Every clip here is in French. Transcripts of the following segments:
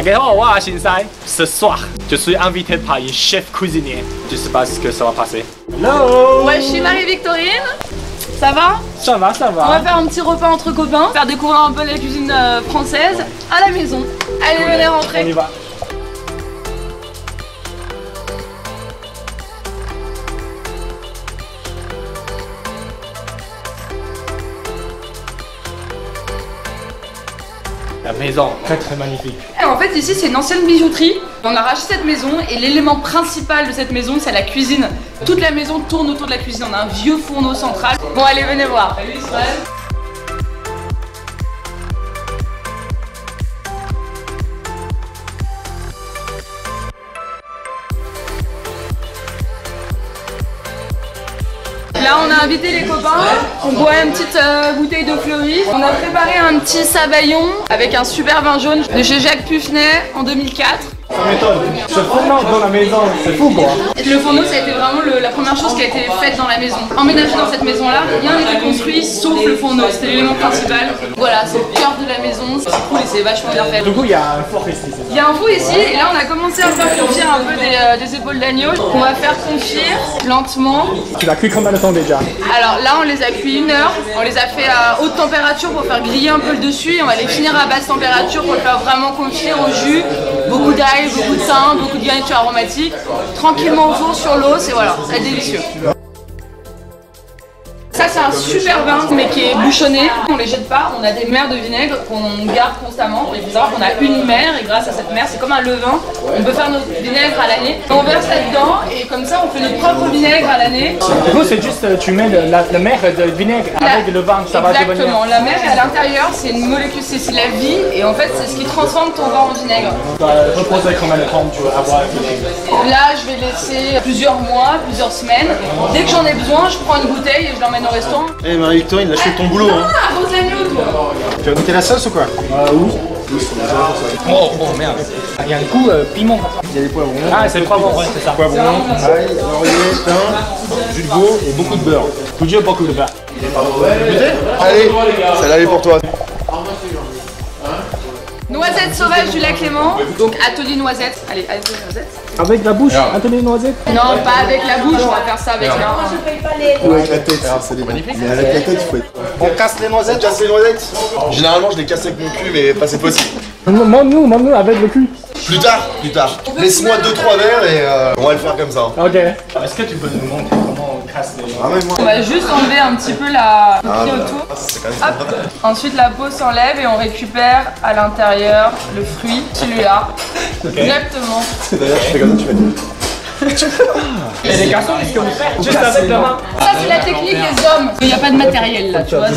大家好，我是新塞。Ce soir, je suis invité par un chef cuisinier. Je sais pas ce que ça va passer. Hello. Ouais, je suis Marie-Victorine. Ça va? Ça va, ça va. On va faire un petit repas entre copains, faire découvrir un peu la cuisine française à la maison. Allez, venez rentrer. On y va. La maison, très magnifique. Et en fait, ici, c'est une ancienne bijouterie. On a racheté cette maison et l'élément principal de cette maison, c'est la cuisine. Toute la maison tourne autour de la cuisine. On a un vieux fourneau central. Bon, allez, venez voir. Salut Israël. Là, on a invité les copains, on boit une petite bouteille d'eau fleurie. On a préparé un petit savaillon avec un super vin jaune de chez Jacques Puffinet en 2004. Ça m'étonne. Ce fourneau dans la maison, c'est fou quoi. Le fourneau, ça a été vraiment la première chose qui a été faite dans la maison. Emménagé dans cette maison-là, rien n'était construit sauf le fourneau. C'était l'élément principal. Voilà, c'est le cœur de la maison. C'est cool et c'est vachement bien fait. Du coup, il y a un four ici. Il y a un four ici et là, on a commencé à faire confire un peu des épaules d'agneau qu'on va faire confire lentement. Tu l'as cuit combien de temps déjà? Alors là, on les a cuits 1 heure. On les a fait à haute température pour faire griller un peu le dessus et on va les finir à basse température pour le faire vraiment confire au jus. Beaucoup d'ail, beaucoup de thym, beaucoup de garniture aromatique. Tranquillement au four sur l'os et voilà, c'est délicieux. Ça c'est un super vin mais qui est bouchonné, on les jette pas, on a des mers de vinaigre qu'on garde constamment. Il faut savoir qu'on a une mer et grâce à cette mer, c'est comme un levain, on peut faire notre vinaigre à l'année. On verse là-dedans et comme ça on fait notre propre vinaigre à l'année. Du coup c'est juste, tu mets la mer de vinaigre avec le vin, ça va devenir... Exactement, la mer est à l'intérieur, c'est une molécule, c'est la vie et en fait c'est ce qui transforme ton vin en vinaigre. Tu vas reposer combien de temps tu veux avoir? Là je vais laisser plusieurs mois, plusieurs semaines. Dès que j'en ai besoin, je prends une bouteille et je l'emmène au restaurant. Eh Marie-Victorine, lâche ton boulot hein. Ah, rose l'agneau toi. Tu vas goûter la sauce ou quoi? Oui. Oh merde. Il y a un coup piment. Il y a des poivrons. Ah c'est le poivron, ouais c'est ça. Poivrons, ail, laurier, thym, jus de veau et beaucoup de beurre. Toujours beaucoup de beurre. Allez, celle-là elle est pour toi. Noisette sauvage du lac Léman, donc atelier noisette. Allez, atelier noisette. Avec la bouche, atelier noisette? Non, pas avec la bouche, on va faire ça avec la... Ou avec la tête, c'est magnifique. Mais avec la tête, il faut être... On casse les noisettes, casse les noisettes. Généralement, je les casse avec mon cul, mais pas c'est possible. Montre-nous avec le cul. Plus tard, plus tard. Laisse-moi 2-3 verres et on va le faire comme ça. Ok. Est-ce que tu peux nous montrer comment on casse les... On va juste enlever un petit peu la coquille autour. Hop. Ensuite la peau s'enlève et on récupère à l'intérieur le fruit, celui-là. Exactement. D'ailleurs, tu fais comme ça, tu fais. Et les garçons, qu'est-ce que vous faites? Juste avec la main. Ça c'est la technique des hommes. Il n'y a pas de matériel là, tu vois.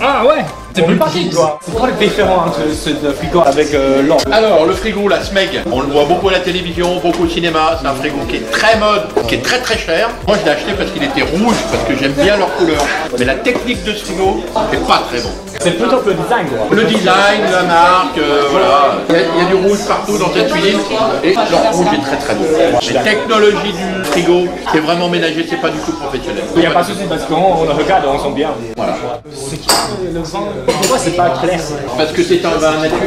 Ah ouais. C'est plus pratique quoi. C'est quoi le différent entre ce frigo avec l'or? Alors le frigo, la Smeg, on le voit beaucoup à la télévision, beaucoup au cinéma, c'est un frigo qui est très mode, qui est très très cher. Moi je l'ai acheté parce qu'il était rouge, parce que j'aime bien leur couleur. Mais la technique de ce frigo est pas très bon. C'est plutôt que le design quoi. Le design, la marque, voilà. Il y a du rouge partout dans cette cuisine et leur rouge est très très bon. La technologie du frigo, c'est vraiment ménager, c'est pas du tout professionnel. Il n'y a pas de souci parce qu'on le regarde, on sent bien. Voilà. C'est qui le vin? Pourquoi c'est pas clair? Parce que c'est un vin nature.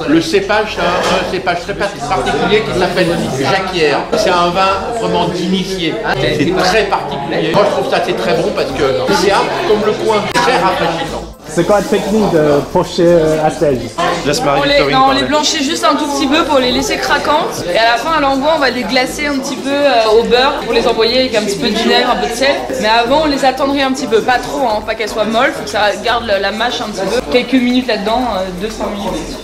Le cépage, c'est un cépage très particulier qui s'appelle Jacquière. C'est un vin vraiment d'initié. C'est très particulier. Moi je trouve ça c'est très bon parce que c'est comme le coin, très rafraîchissant. C'est quoi la technique de pocher Astège? On les blanchit juste un tout petit peu pour les laisser craquantes. Et à la fin, à l'envoi, on va les glacer un petit peu au beurre pour les envoyer avec un petit peu de vinaigre, un peu de sel. Mais avant, on les attendrit un petit peu. Pas trop, hein, pas qu'elles soient molles. Faut que ça garde la mâche un petit peu. Quelques minutes là-dedans, 200 minutes.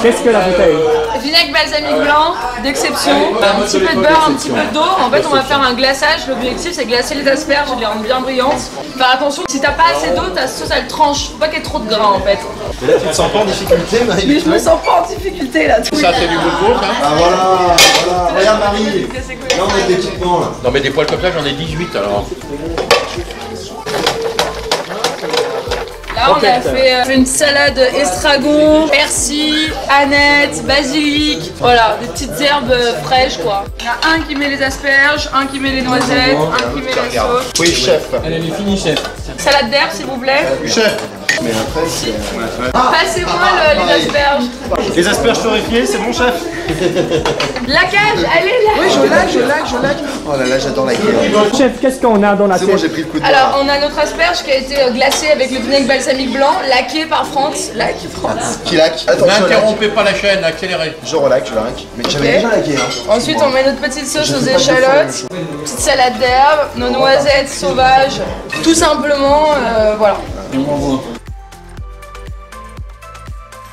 Qu'est-ce que la bouteille? Vinaigre balsamique blanc, d'exception, un petit peu de beurre, un petit peu d'eau. En fait, on va faire un glaçage. L'objectif, c'est glacer les asperges et les rendre bien brillantes. Faire attention, si t'as pas assez d'eau, ta sauce elle tranche. Faut pas qu'il y ait trop de gras en fait. Et là, tu te sens pas en difficulté, Marie? Mais je me sens pas en difficulté là. Ça c'est du boulot, ça. Ah voilà, regarde Marie. Là, on a de l'équipement là. Non mais des poils comme ça, j'en ai 18 alors. Là, on a fait une salade estragon, persil, aneth, basilic, voilà, des petites herbes fraîches quoi. Il y en a un qui met les asperges, un qui met les noisettes, un qui met la sauce. Oui, chef. Elle est finie chef. Salade d'herbe, s'il vous plaît. Chef. Mais après, c'est... Passez-moi les asperges. Les asperges torréfiées, c'est bon, chef? La cage, elle est là. Oui, je lag. Oh là là, j'adore la guerre. Chef, qu'est-ce qu'on a dans la C'est bon, j'ai pris le coup de main. Alors, on a notre asperge qui a été glacée avec le vinaigre balsamique blanc, laqué par France. Qui lac? Attends, N'interrompez pas la chaîne, accélérez. je relac. Mais j'avais déjà laqué. Ensuite, on met notre petite sauce aux échalotes, petite salade d'herbe, nos noisettes sauvages, tout simplement, voilà.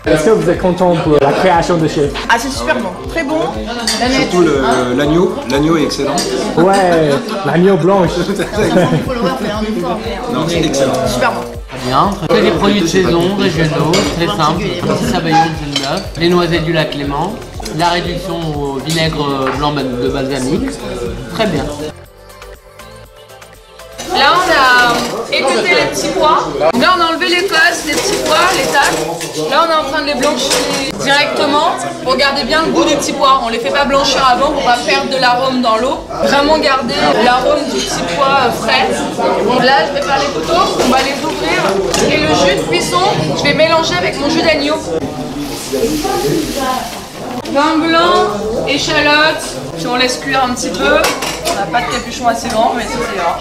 Est-ce que vous êtes content pour la création de chef? Ah, c'est super bon, très bon. Surtout l'agneau est excellent. Ouais, l'agneau blanche. Il faut le voir faire un effort. Non, c'est excellent. Super bon. Bien, que des produits de saison, régionaux, très simples, petit sabayon de jaune d'œuf, les noisettes du lac Clément, la réduction au vinaigre blanc de balsamique, très bien. Là, on a écouté les petits pois. Là, on a enlevé l'épaisse, les petits pois, les taches. Là, on est en train de les blanchir directement pour garder bien le goût du petit pois. On les fait pas blanchir avant pour pas perdre de l'arôme dans l'eau. Vraiment garder l'arôme du petit pois frais. Là, je vais faire les couteaux. On va les ouvrir. Et le jus de cuisson, je vais mélanger avec mon jus d'agneau. Vin blanc, échalotes. Puis on laisse cuire un petit peu. On n'a pas de capuchon assez grand, mais ça c'est ira.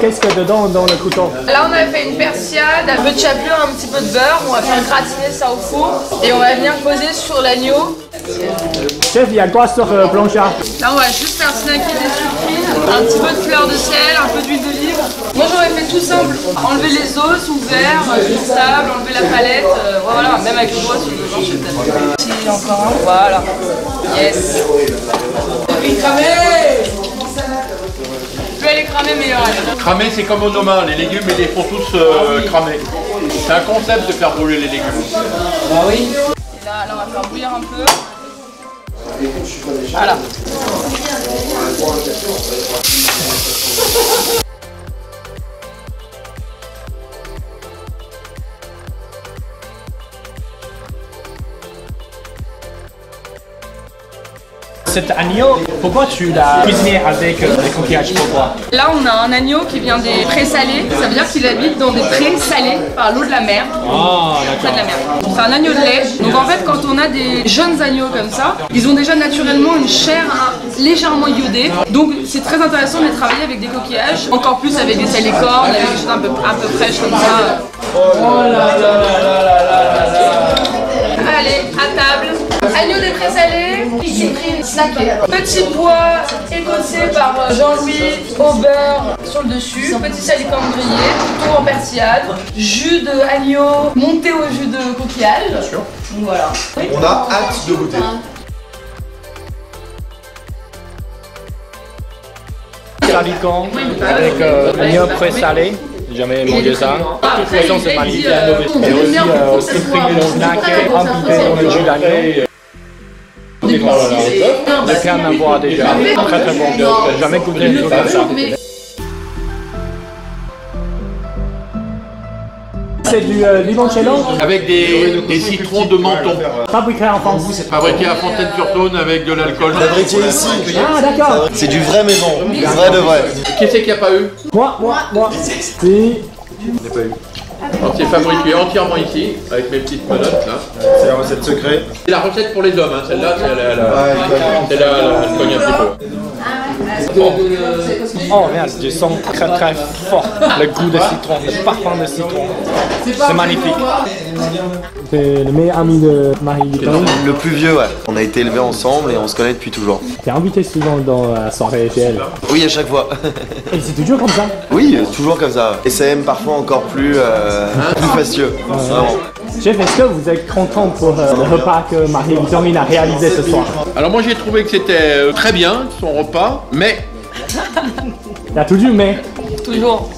Qu'est-ce qu'il y a dedans dans le couteau? Là, on a fait une persillade, un peu de chapelure, un petit peu de beurre. On va faire gratiner ça au four et on va venir poser sur l'agneau. Chef, il y a quoi sur Blanchard? Là, on va juste faire snacker des sucrines, un petit peu de fleur de sel, un peu d'huile d'olive. Moi, j'aurais fait tout simple. Enlever les os ouverts, du sable, enlever la palette. Voilà, même avec le doigt sur le plancher peut-être. Si, encore un. Voilà. Yes. Et cramé! Plus elle est cramée, meilleure elle est. Cramer, c'est comme au Noma, les légumes, ils les font tous cramer. C'est un concept de faire brûler les légumes. Bah oui. Et là, on va faire bouillir un peu. Voilà. Cet agneau, pourquoi tu l'as cuisiné avec des coquillages? Pourquoi? Là, on a un agneau qui vient des prés salés. Ça veut dire qu'il habite dans des prés salés par l'eau de la mer. Ah, Près de la mer. C'est un agneau de lait. Donc en fait, quand on a des jeunes agneaux comme ça, ils ont déjà naturellement une chair légèrement iodée. Donc c'est très intéressant de les travailler avec des coquillages. Encore plus avec des salicornes, avec des choses un peu fraîches comme ça. Oh là là là là là là. Allez, à table. Agneau des prés salés, snacké. Petit pois écossais par Jean-Louis au beurre sur le dessus. Petit salicorne grillé, tout en persillade. Jus de agneau monté au jus de coquillage. Bien sûr. Donc voilà. On a hâte de goûter. Salicon avec agneau pré-salé. J'ai jamais mangé ça. De toute façon, c'est magnifique. Et aussi, supprimer le snack, imbiber dans le jus d'agneau. Le cas m'avoir déjà. Très très bon. J'ai jamais goûté un truc comme ça. C'est du limoncello Avec des citrons de menton. fabriqué en France. Fabriqué à Fontaine-sur-Saône avec de l'alcool. Fabriqué ici. Ah d'accord. C'est du vrai maison. Vrai de vrai. Qui c'est qu'il n'y a pas eu? Moi. Si. Alors, c'est fabriqué entièrement ici, avec mes petites menottes là. C'est la recette secrète. C'est la recette pour les hommes, hein. Celle-là, elle cogne un petit peu. Oh merde, je sens très très fort le goût de citron, le parfum de citron. C'est magnifique. C'est le meilleur ami de Marie-Victorine. Le plus vieux, ouais. On a été élevés ensemble et on se connaît depuis toujours. T'es invité souvent dans la soirée GL. Oui, à chaque fois. Et c'est toujours comme ça? Oui, toujours comme ça. Et SM parfois encore plus fastueux. Vraiment. Chef, est-ce que vous êtes content pour le repas que Marie-Victorine a réalisé ce soir? Alors moi j'ai trouvé que c'était très bien son repas, mais Il y a toujours mais. Toujours.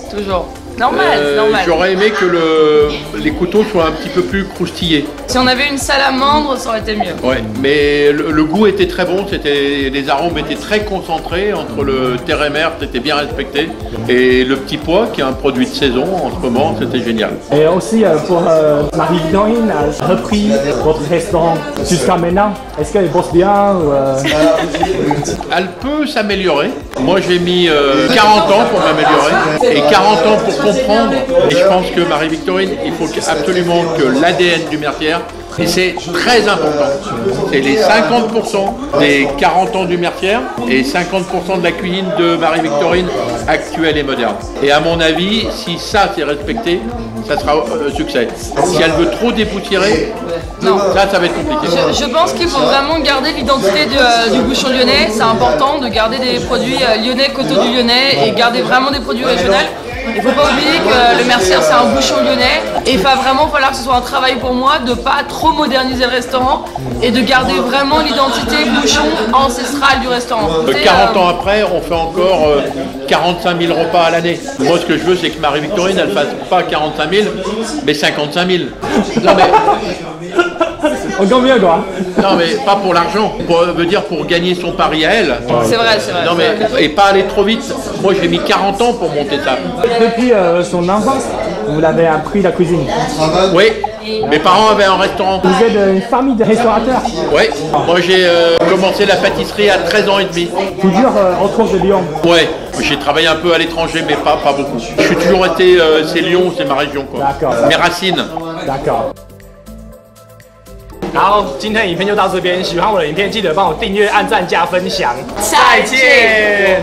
Normal, normal. j'aurais aimé que les couteaux soient un petit peu plus croustillés. Si on avait une salamandre, ça aurait été mieux. Ouais, mais le goût était très bon, les arômes étaient très concentrés entre le terre et mer, c'était bien respecté. Et le petit pois, qui est un produit de saison en ce moment, c'était génial. Et aussi pour Marie-Victorine a repris votre restaurant jusqu'à maintenant. Est-ce qu'elle bosse bien ou Elle peut s'améliorer, Moi j'ai mis 40 ans pour m'améliorer et 40 ans pour comprendre. Et je pense que Marie-Victorine, il faut absolument que l'ADN du Mercière, et c'est très important, c'est les 50% des 40 ans du Mercière et 50% de la cuisine de Marie-Victorine actuelle et moderne. Et à mon avis, si ça c'est respecté, ça sera succès. Si elle veut trop dépoussiérer, ça va être compliqué. Je pense qu'il faut vraiment garder l'identité du bouchon lyonnais. C'est important de garder des produits lyonnais, coteaux du lyonnais et garder vraiment des produits régionaux. Il ne faut pas oublier que le Mercière c'est un bouchon lyonnais et il va vraiment falloir que ce soit un travail pour moi de ne pas trop moderniser le restaurant et de garder vraiment l'identité bouchon ancestrale du restaurant. 40 ans après, on fait encore 45 000 repas à l'année. Moi ce que je veux c'est que Marie-Victorine elle fasse pas 45 000 mais 55 000. Non mais... Encore mieux quoi. Non mais pas pour l'argent, veut dire pour gagner son pari à elle. C'est vrai, c'est vrai. Non mais et pas aller trop vite. Moi j'ai mis 40 ans pour monter ça. Depuis son enfance, vous l'avez appris la cuisine. Oui, mes parents avaient un restaurant. Vous êtes une famille de restaurateurs. Oui, moi j'ai commencé la pâtisserie à 13 ans et demi. Toujours autour de Lyon. Ouais, j'ai travaillé un peu à l'étranger mais pas beaucoup. Je suis toujours resté, c'est Lyon, c'est ma région quoi. D'accord. Mes racines. D'accord. 然后今天影片就到这边，喜欢我的影片记得帮我订阅、按赞、加分享，再见。